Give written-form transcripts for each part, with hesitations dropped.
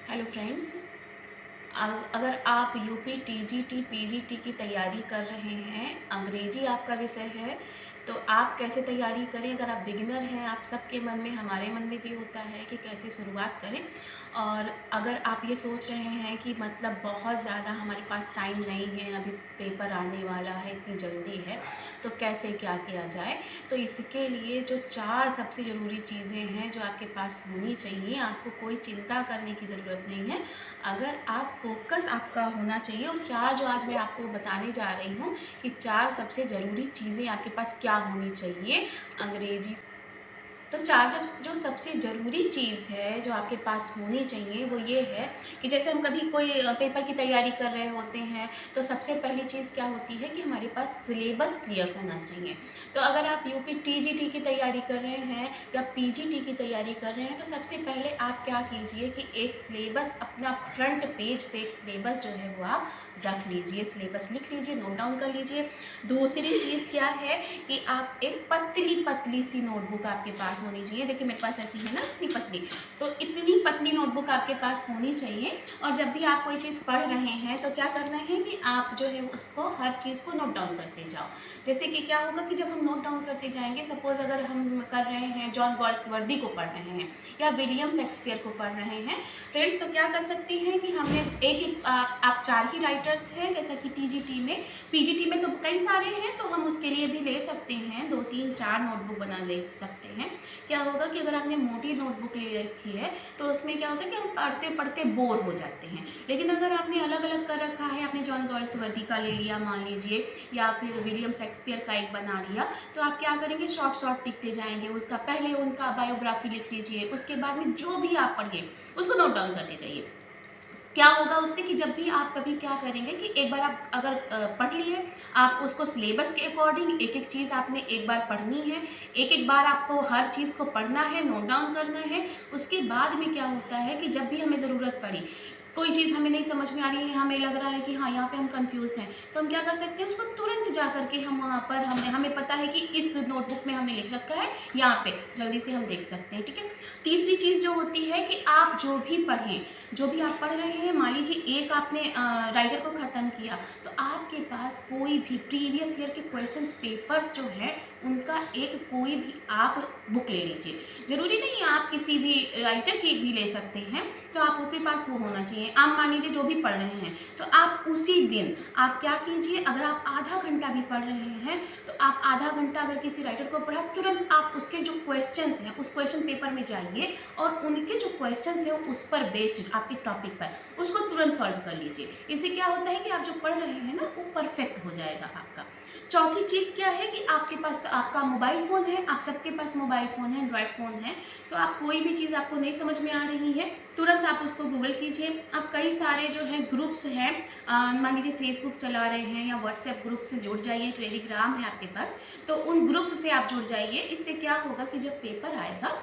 Hello friends. अगर आप UP TGT PGT की तैयारी कर रहे हैं, अंग्रेजी आपका विषय है, तो आप कैसे तैयारी करें। अगर आप बिगिनर हैं, आप सबके मन में, हमारे मन में भी होता है कि कैसे शुरुआत करें। और अगर आप ये सोच रहे हैं कि मतलब बहुत ज़्यादा हमारे पास टाइम नहीं है, अभी पेपर आने वाला है, इतनी जल्दी है, तो कैसे क्या किया जाए, तो इसके लिए जो 4 सबसे ज़रूरी चीज़ें हैं जो आपके पास होनी चाहिए, आपको कोई चिंता करने की ज़रूरत नहीं है। अगर आप फोकस आपका होना चाहिए, और 4 जो आज मैं आपको बताने जा रही हूँ कि 4 सबसे ज़रूरी चीज़ें आपके पास क्या होनी चाहिए अंग्रेजी। तो 4 जब जो सबसे ज़रूरी चीज़ है जो आपके पास होनी चाहिए वो ये है कि जैसे हम कभी कोई पेपर की तैयारी कर रहे होते हैं, तो सबसे पहली चीज़ क्या होती है कि हमारे पास सिलेबस क्लियर होना चाहिए। तो अगर आप यूपी टीजीटी की तैयारी कर रहे हैं या पीजीटी की तैयारी कर रहे हैं, तो सबसे पहले आप क्या कीजिए कि एक सिलेबस अपना फ्रंट पेज पे एक सिलेबस जो है वो आप रख लीजिए, सिलेबस लिख लीजिए, नोट डाउन कर लीजिए। दूसरी चीज़ क्या है कि आप एक पतली पतली सी नोटबुक आपके पास होनी चाहिए। देखिए मेरे पास ऐसी है ना, इतनी पतली, तो इतनी पतली नोटबुक आपके पास होनी चाहिए। और जब भी आप कोई चीज़ पढ़ रहे हैं तो क्या करना है कि आप जो है उसको, हर चीज़ को नोट डाउन करते जाओ। जैसे कि क्या होगा कि जब हम नोट डाउन करते जाएंगे, सपोज अगर हम कर रहे हैं जॉन गॉल्सवर्दी को पढ़ रहे हैं या विलियम शेक्सपियर को पढ़ रहे हैं फ्रेंड्स, तो क्या कर सकते हैं कि हमने एक आप 4 ही राइटर्स हैं, जैसा कि टीजीटी में, पीजीटी में तो कई सारे हैं, तो हम उसके लिए भी ले सकते हैं, 2 3 4 नोटबुक बना ले सकते हैं। क्या होगा कि अगर आपने मोटी नोटबुक ले रखी है तो उसमें क्या होता है कि हम पढ़ते पढ़ते बोर हो जाते हैं। लेकिन अगर आपने अलग अलग कर रखा है, आपने जॉन गॉल्सवर्दी का ले लिया मान लीजिए, या फिर विलियम शेक्सपियर का एक बना लिया, तो आप क्या करेंगे, शॉर्ट शॉर्ट लिखते जाएंगे। उसका पहले उनका बायोग्राफी लिख लीजिए, उसके बाद में जो भी आप पढ़िए उसको नोट डाउन करते जाइए। क्या होगा उससे कि जब भी आप कभी क्या करेंगे कि एक बार आप अगर पढ़ लिए, आप उसको सिलेबस के अकॉर्डिंग एक एक चीज़ आपने एक बार पढ़नी है, एक एक बार आपको हर चीज़ को पढ़ना है, नोट डाउन करना है। उसके बाद में क्या होता है कि जब भी हमें ज़रूरत पड़ी, कोई चीज़ हमें नहीं समझ में आ रही है, हमें लग रहा है कि हाँ यहाँ पे हम कंफ्यूज हैं, तो हम क्या कर सकते हैं, उसको तुरंत जा करके हम वहाँ पर, हमें पता है कि इस नोटबुक में हमने लिख रखा है, यहाँ पे जल्दी से हम देख सकते हैं। ठीक है। तीसरी चीज़ जो होती है कि आप जो भी पढ़ें, जो भी आप पढ़ रहे हैं, मान लीजिए एक आपने राइटर को ख़त्म किया, तो आपके पास कोई भी प्रीवियस ईयर के क्वेश्चंस पेपर्स जो हैं उनका एक कोई भी आप बुक ले लीजिए। ज़रूरी नहीं है आप किसी भी राइटर की भी ले सकते हैं, तो आपके पास वो होना चाहिए। आप मान लीजिए जो भी पढ़ रहे हैं, तो आप उसी दिन आप क्या कीजिए, अगर आप आधा घंटा भी पढ़ रहे हैं तो आप आधा घंटा अगर किसी राइटर को पढ़ा, तुरंत आप उसके जो क्वेश्चंस हैं उस क्वेश्चन पेपर में जाइए और उनके जो क्वेश्चंस हैं उस पर बेस्ड आपके टॉपिक पर उसको तुरंत सॉल्व कर लीजिए। इससे क्या होता है कि आप जो पढ़ रहे हैं ना वो परफेक्ट हो जाएगा आपका। चौथी चीज़ क्या है कि आपके पास आपका मोबाइल फ़ोन है, आप सबके पास मोबाइल फ़ोन है, एंड्रॉयड फ़ोन है, तो आप कोई भी चीज़ आपको नहीं समझ में आ रही है, तुरंत आप उसको गूगल कीजिए। आप कई सारे जो है ग्रुप्स हैं, मान लीजिए फेसबुक चला रहे हैं या व्हाट्सएप ग्रुप से जुड़ जाइए, टेलीग्राम है आपके पास, तो उन ग्रुप्स से आप जुड़ जाइए। इससे क्या होगा कि जब पेपर आएगा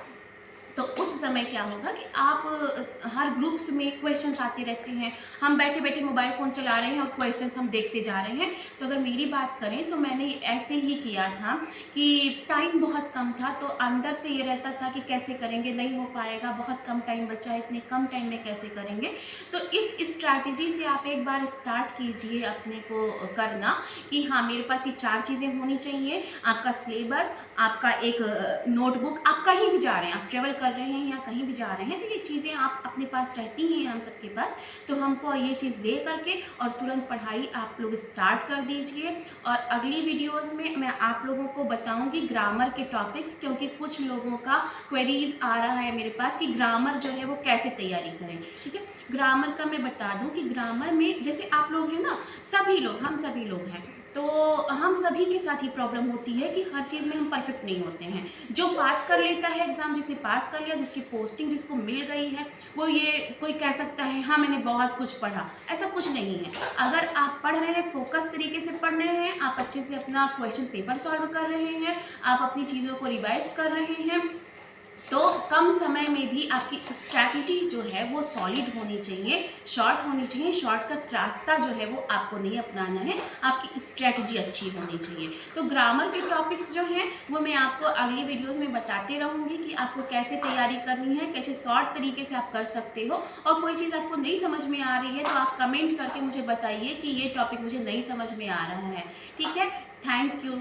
तो उस समय क्या होगा कि आप हर ग्रुप्स में क्वेश्चंस आते रहते हैं, हम बैठे बैठे मोबाइल फ़ोन चला रहे हैं और क्वेश्चंस हम देखते जा रहे हैं। तो अगर मेरी बात करें तो मैंने ऐसे ही किया था कि टाइम बहुत कम था, तो अंदर से ये रहता था कि कैसे करेंगे, नहीं हो पाएगा, बहुत कम टाइम बचा है, इतने कम टाइम में कैसे करेंगे। तो इस स्ट्रैटेजी से आप एक बार स्टार्ट कीजिए अपने को करना कि हाँ मेरे पास ये 4 चीज़ें होनी चाहिए। आपका सिलेबस, आपका एक नोटबुक, आप कहीं भी जा रहे हैं, आप ट्रेवल कर रहे हैं या कहीं भी जा रहे हैं, तो ये चीज़ें आप अपने पास रहती हैं, हम सबके पास, तो हमको ये चीज़ ले करके और तुरंत पढ़ाई आप लोग स्टार्ट कर दीजिए। और अगली वीडियोस में मैं आप लोगों को बताऊंगी ग्रामर के टॉपिक्स, क्योंकि कुछ लोगों का क्वेरीज आ रहा है मेरे पास कि ग्रामर जो है वो कैसे तैयारी करें। ठीक है, ग्रामर का मैं बता दूं कि ग्रामर में जैसे आप लोग हैं ना, सभी लोग, हम सभी लोग हैं, तो हम सभी के साथ ही प्रॉब्लम होती है कि हर चीज़ में हम परफेक्ट नहीं होते हैं। जो पास कर लेता है एग्ज़ाम, जिसने पास कर लिया, जिसकी पोस्टिंग जिसको मिल गई है, वो ये कोई कह सकता है हाँ मैंने बहुत कुछ पढ़ा, ऐसा कुछ नहीं है। अगर आप पढ़ रहे हैं, फोकस तरीके से पढ़ रहे हैं, आप अच्छे से अपना क्वेश्चन पेपर सॉल्व कर रहे हैं, आप अपनी चीज़ों को रिवाइज कर रहे हैं, तो कम समय में भी आपकी स्ट्रैटेजी जो है वो सॉलिड होनी चाहिए, शॉर्ट होनी चाहिए। शॉर्टकट रास्ता जो है वो आपको नहीं अपनाना है, आपकी स्ट्रैटेजी अच्छी होनी चाहिए। तो ग्रामर के टॉपिक्स जो हैं वो मैं आपको अगली वीडियोस में बताते रहूँगी कि आपको कैसे तैयारी करनी है, कैसे शॉर्ट तरीके से आप कर सकते हो। और कोई चीज़ आपको नहीं समझ में आ रही है तो आप कमेंट करके मुझे बताइए कि ये टॉपिक मुझे नहीं समझ में आ रहा है। ठीक है, थैंक यू।